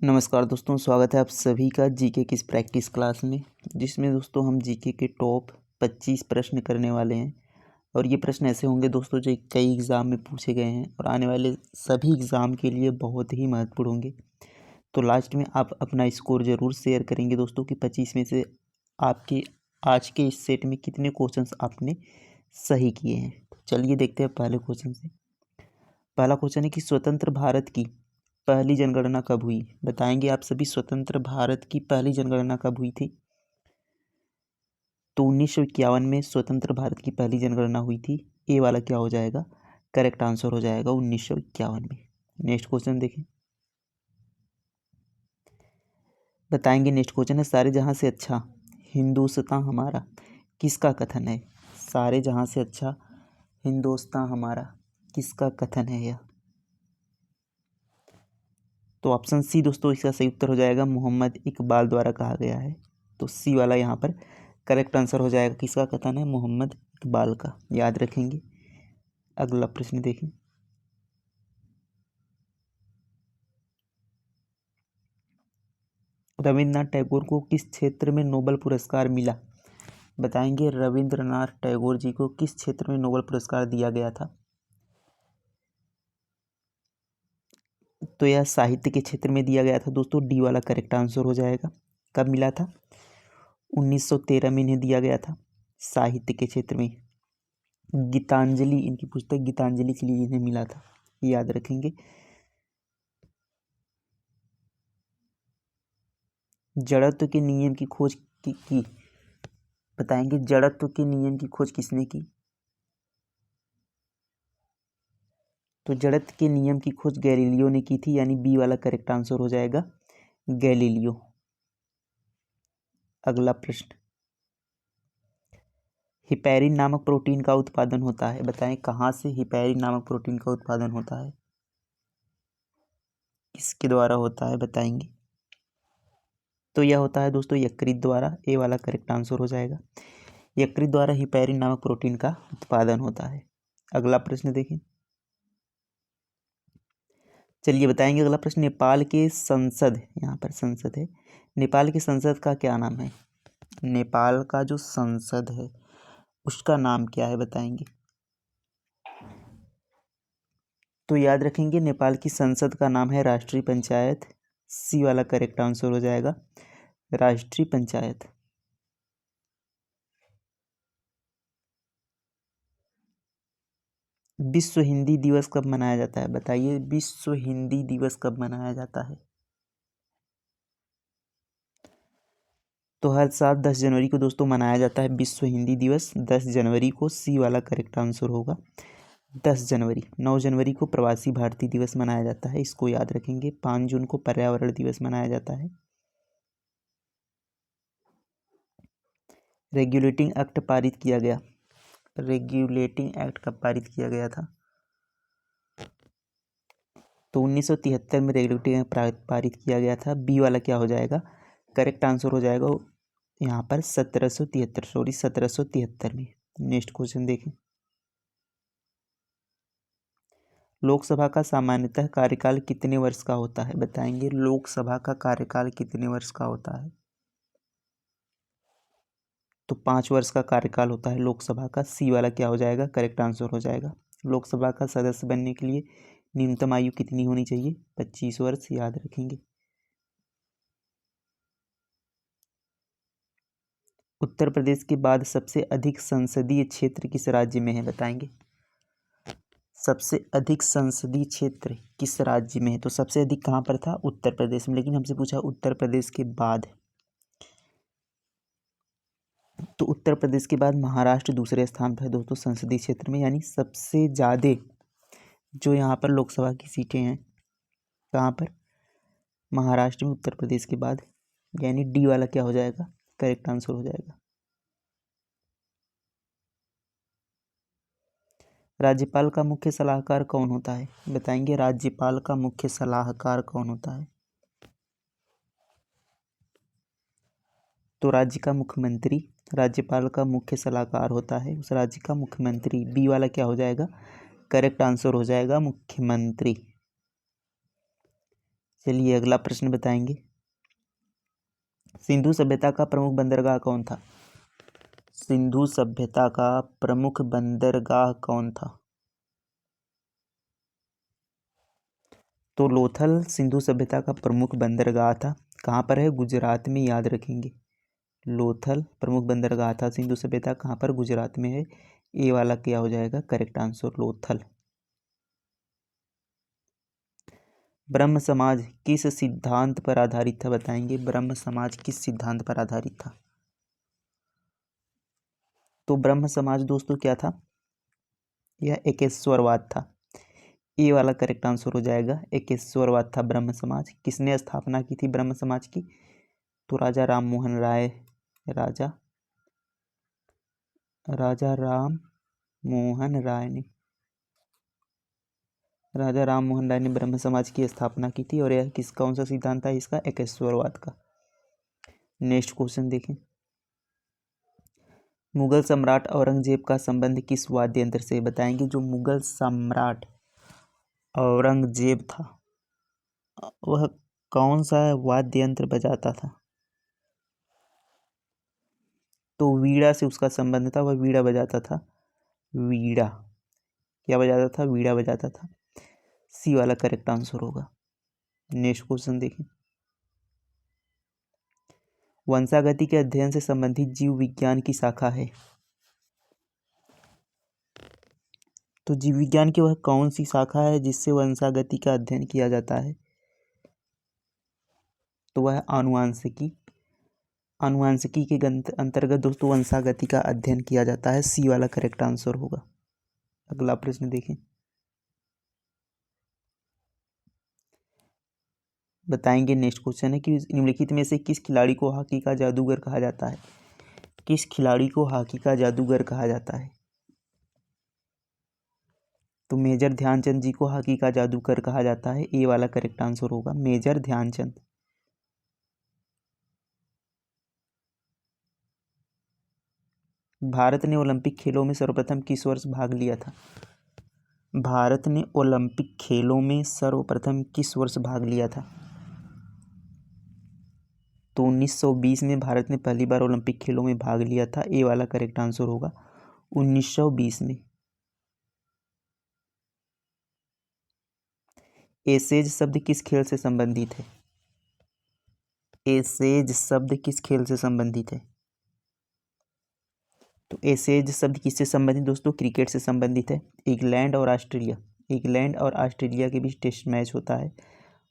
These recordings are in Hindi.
नमस्कार दोस्तों, स्वागत है आप सभी का जीके की इस प्रैक्टिस क्लास में, जिसमें दोस्तों हम जीके के टॉप 25 प्रश्न करने वाले हैं। और ये प्रश्न ऐसे होंगे दोस्तों जो कई एग्ज़ाम में पूछे गए हैं और आने वाले सभी एग्ज़ाम के लिए बहुत ही महत्वपूर्ण होंगे। तो लास्ट में आप अपना स्कोर ज़रूर शेयर करेंगे दोस्तों कि 25 में से आपके आज के इस सेट में कितने क्वेश्चंस आपने सही किए हैं। चलिए देखते हैं पहले क्वेश्चन से। पहला क्वेश्चन है कि स्वतंत्र भारत की पहली जनगणना कब हुई? बताएंगे आप सभी, स्वतंत्र भारत की पहली जनगणना कब हुई थी? तो 1951 में स्वतंत्र भारत की पहली जनगणना हुई थी। ए वाला क्या हो जाएगा? करेक्ट आंसर हो जाएगा 1951 में। नेक्स्ट क्वेश्चन देखें। बताएंगे नेक्स्ट क्वेश्चन है, सारे जहां से अच्छा हिंदुस्तान हमारा किसका कथन है? सारे जहां से अच्छा हिंदुस्तान हमारा किसका कथन है यह? तो ऑप्शन सी दोस्तों इसका सही उत्तर हो जाएगा, मोहम्मद इकबाल द्वारा कहा गया है। तो सी वाला यहाँ पर करेक्ट आंसर हो जाएगा। किसका कथन है? मोहम्मद इकबाल का, याद रखेंगे। अगला प्रश्न देखें। रविन्द्रनाथ टैगोर को किस क्षेत्र में नोबेल पुरस्कार मिला? बताएंगे रविंद्रनाथ टैगोर जी को किस क्षेत्र में नोबेल पुरस्कार दिया गया था? तो यह साहित्य के क्षेत्र में दिया गया था दोस्तों। डी वाला करेक्ट आंसर हो जाएगा। कब मिला था? 1913 में इन्हें दिया गया था, साहित्य के क्षेत्र में। गीतांजलि, इनकी पुस्तक गीतांजलि के लिए इन्हें मिला था, याद रखेंगे। जड़त्व के नियम की खोज की बताएंगे जड़त्व के नियम की खोज किसने की? तो जड़त्व के नियम की खोज गैलीलियो ने की थी, यानी बी वाला करेक्ट आंसर हो जाएगा, गैलीलियो। अगला प्रश्न, हिपैरिन नामक प्रोटीन का उत्पादन होता है। बताएं कहाँ से हिपैरिन नामक प्रोटीन का उत्पादन होता है, किसके द्वारा होता है बताएंगे? तो यह होता है दोस्तों यकृत द्वारा। ए वाला करेक्ट आंसर हो जाएगा, यकृत द्वारा हिपैरिन नामक प्रोटीन का उत्पादन होता है। अगला प्रश्न देखें। चलिए बताएंगे अगला प्रश्न, नेपाल के संसद, यहाँ पर संसद है, नेपाल की संसद का क्या नाम है? नेपाल का जो संसद है उसका नाम क्या है बताएंगे? तो याद रखेंगे नेपाल की संसद का नाम है राष्ट्रीय पंचायत। सी वाला करेक्ट आंसर हो जाएगा, राष्ट्रीय पंचायत। विश्व हिंदी दिवस कब मनाया जाता है? बताइए विश्व हिंदी दिवस कब मनाया जाता है? तो हर साल 10 जनवरी को दोस्तों मनाया जाता है विश्व हिंदी दिवस, 10 जनवरी को। सी वाला करेक्ट आंसर होगा 10 जनवरी। 9 जनवरी को प्रवासी भारतीय दिवस मनाया जाता है, इसको याद रखेंगे। 5 जून को पर्यावरण दिवस मनाया जाता है। रेगुलेटिंग एक्ट पारित किया गया, रेगुलेटिंग एक्ट कब पारित किया गया था? तो 1973 में रेगुलेटिंग एक्ट पारित किया गया था। बी वाला क्या हो जाएगा? करेक्ट आंसर हो जाएगा यहाँ पर 1773 में। नेक्स्ट क्वेश्चन देखें। लोकसभा का सामान्यतः कार्यकाल कितने वर्ष का होता है? बताएंगे लोकसभा का कार्यकाल कितने वर्ष का होता है? तो 5 वर्ष का कार्यकाल होता है लोकसभा का। सी वाला क्या हो जाएगा? करेक्ट आंसर हो जाएगा। लोकसभा का सदस्य बनने के लिए न्यूनतम आयु कितनी होनी चाहिए? 25 वर्ष, याद रखेंगे। उत्तर प्रदेश के बाद सबसे अधिक संसदीय क्षेत्र किस राज्य में है? बताएंगे सबसे अधिक संसदीय क्षेत्र किस राज्य में है? तो सबसे अधिक कहाँ पर था? उत्तर प्रदेश में, लेकिन हमसे पूछा उत्तर प्रदेश के बाद। तो उत्तर प्रदेश के बाद महाराष्ट्र दूसरे स्थान पर है दोस्तों संसदीय क्षेत्र में, यानी सबसे ज़्यादा जो यहाँ पर लोकसभा की सीटें हैं कहाँ पर? महाराष्ट्र में, उत्तर प्रदेश के बाद। यानी डी वाला क्या हो जाएगा? करेक्ट आंसर हो जाएगा। राज्यपाल का मुख्य सलाहकार कौन होता है? बताएंगे राज्यपाल का मुख्य सलाहकार कौन होता है? तो राज्य का मुख्यमंत्री राज्यपाल का मुख्य सलाहकार होता है, उस राज्य का मुख्यमंत्री। बी वाला क्या हो जाएगा? करेक्ट आंसर हो जाएगा मुख्यमंत्री। चलिए अगला प्रश्न बताएंगे। सिंधु सभ्यता का प्रमुख बंदरगाह कौन था? सिंधु सभ्यता का प्रमुख बंदरगाह कौन था? तो लोथल सिंधु सभ्यता का प्रमुख बंदरगाह था। कहाँ पर है? गुजरात में, याद रखेंगे। लोथल प्रमुख बंदरगाह था सिंधु सभ्यता, कहाँ पर? गुजरात में है। ए वाला क्या हो जाएगा करेक्ट आंसर? लोथल। ब्रह्म समाज किस सिद्धांत पर आधारित था? बताएंगे ब्रह्म समाज किस सिद्धांत पर आधारित था? तो ब्रह्म समाज दोस्तों क्या था? यह एकेश्वरवाद था। ए वाला करेक्ट आंसर हो जाएगा, एकेश्वरवाद था ब्रह्म समाज। किसने स्थापना की थी ब्रह्म समाज की? तो राजा राम मोहन राय ने ब्रह्म समाज की स्थापना की थी। और यह कौन सा सिद्धांत था इसका? एकेश्वरवाद का। नेक्स्ट क्वेश्चन देखें। मुगल सम्राट औरंगजेब का संबंध किस वाद्य यंत्र से? बताएंगे। जो मुगल सम्राट औरंगजेब था वह कौन सा वाद्य यंत्र बजाता था? तो वीणा से उसका संबंध था, वह वीणा बजाता था। वीणा क्या बजाता था? वीणा बजाता था। सी वाला करेक्ट आंसर होगा। नेक्स्ट क्वेश्चन देखें। वंशागति के अध्ययन से संबंधित जीव विज्ञान की शाखा है। तो जीव विज्ञान की वह कौन सी शाखा है जिससे वंशागति का अध्ययन किया जाता है? तो वह आनुवांशिकी। आनुवांशिकी के अंतर्गत दोस्तों वंशागति का अध्ययन किया जाता है। सी वाला करेक्ट आंसर होगा। अगला प्रश्न देखें। बताएंगे। नेक्स्ट क्वेश्चन है कि निम्नलिखित में से किस खिलाड़ी को हॉकी का जादूगर कहा जाता है? किस खिलाड़ी को हॉकी का जादूगर कहा जाता है? तो मेजर ध्यानचंद जी को हॉकी का जादूगर कहा जाता है। ए वाला करेक्ट आंसर होगा, मेजर ध्यानचंद। भारत ने ओलंपिक खेलों में सर्वप्रथम किस वर्ष भाग लिया था? भारत ने ओलंपिक खेलों में सर्वप्रथम किस वर्ष भाग लिया था? तो 1920 में भारत ने पहली बार ओलंपिक खेलों में भाग लिया था। ए वाला करेक्ट आंसर होगा 1920 में। एसेज शब्द किस खेल से संबंधित है? एसेज शब्द किस खेल से संबंधित है? तो एसेज शब्द किससे संबंधित दोस्तों? क्रिकेट से संबंधित है। इंग्लैंड और ऑस्ट्रेलिया के बीच टेस्ट मैच होता है,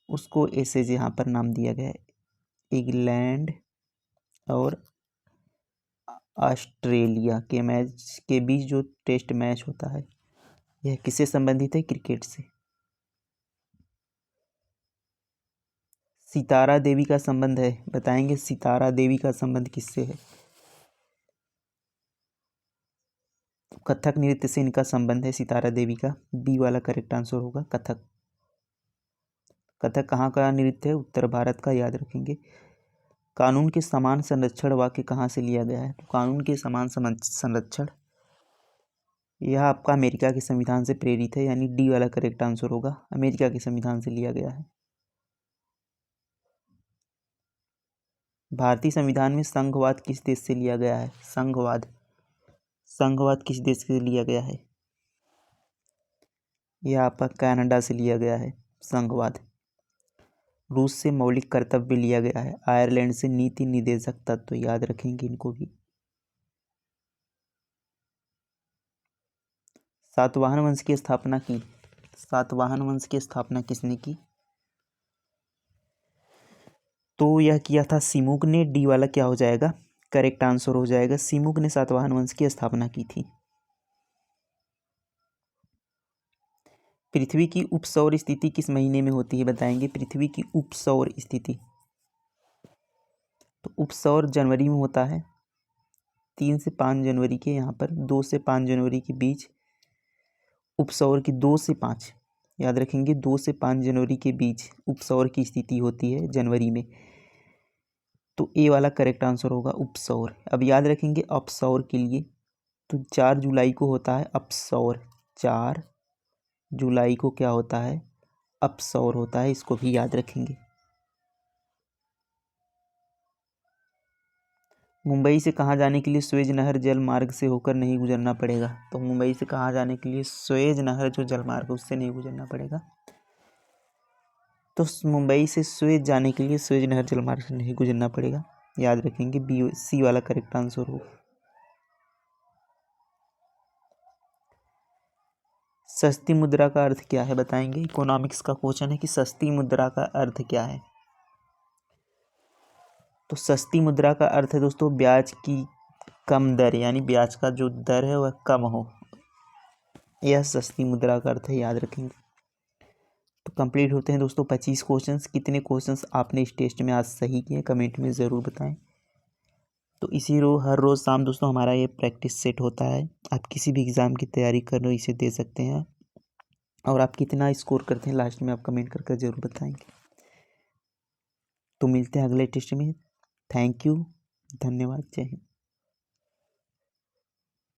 उसको एसेज यहाँ पर नाम दिया गया है। इंग्लैंड और ऑस्ट्रेलिया के मैच के बीच जो टेस्ट मैच होता है यह किससे संबंधित है? क्रिकेट से। सितारा देवी का संबंध है। बताएंगे सितारा देवी का संबंध किससे है? कथक नृत्य से इनका संबंध है सितारा देवी का। बी वाला करेक्ट आंसर होगा, कथक। कथक कहाँ का नृत्य है? उत्तर भारत का, याद रखेंगे। कानून के समान संरक्षण वाक्य कहाँ से लिया गया है? तो कानून के समान संरक्षण यह आपका अमेरिका के संविधान से प्रेरित है, यानी डी वाला करेक्ट आंसर होगा, अमेरिका के संविधान से लिया गया है। भारतीय संविधान में संघवाद किस देश से लिया गया है? संघवाद किस देश से लिया गया है? यह आपका कनाडा से लिया गया है संघवाद। रूस से मौलिक कर्तव्य लिया गया है। आयरलैंड से नीति निर्देशक तत्व, याद रखेंगे इनको भी। सातवाहन वंश की स्थापना किसने की? तो यह किया था सिमुक ने। डी वाला क्या हो जाएगा? करेक्ट आंसर हो जाएगा, सिमुक ने सातवाहन वंश की स्थापना की थी। पृथ्वी की उपसौर स्थिति किस महीने में होती है? बताएंगे। पृथ्वी की उपसौर स्थिति, तो उपसौर जनवरी में होता है। 3 से 5 जनवरी के, यहाँ पर 2 से 5 जनवरी के बीच उपसौर की, 2 से 5 याद रखेंगे, 2 से 5 जनवरी के बीच उपसौर की स्थिति होती है जनवरी में। तो ए वाला करेक्ट आंसर होगा उपसौर। अब याद रखेंगे अपसौर के लिए, तो 4 जुलाई को होता है अपसौर। 4 जुलाई को क्या होता है? अपसौर होता है, इसको भी याद रखेंगे। मुंबई से कहाँ जाने के लिए स्वेज नहर जल मार्ग से होकर नहीं गुजरना पड़ेगा? तो मुंबई से कहाँ जाने के लिए स्वेज नहर जो जल मार्ग है उससे नहीं गुजरना पड़ेगा। तो मुंबई से स्वेज जाने के लिए स्वेज नहर जल मार्ग से नहीं गुजरना पड़ेगा। याद रखेंगे, बी सी वाला करेक्ट आंसर हो। सस्ती मुद्रा का अर्थ क्या है बताएंगे? इकोनॉमिक्स का क्वेश्चन है कि सस्ती मुद्रा का अर्थ क्या है। तो सस्ती मुद्रा का अर्थ है दोस्तों ब्याज की कम दर, यानी ब्याज का जो दर है वह कम हो, यह सस्ती मुद्रा का अर्थ है, याद रखेंगे। तो कंप्लीट होते हैं दोस्तों 25 क्वेश्चंस। कितने क्वेश्चंस आपने इस टेस्ट में आज सही किए कमेंट में ज़रूर बताएं। तो हर रोज़ शाम दोस्तों हमारा ये प्रैक्टिस सेट होता है। आप किसी भी एग्ज़ाम की तैयारी कर रहे हो इसे दे सकते हैं, और आप कितना स्कोर करते हैं लास्ट में आप कमेंट करके ज़रूर बताएंगे। तो मिलते हैं अगले टेस्ट में। थैंक यू, धन्यवाद, जय हिंद।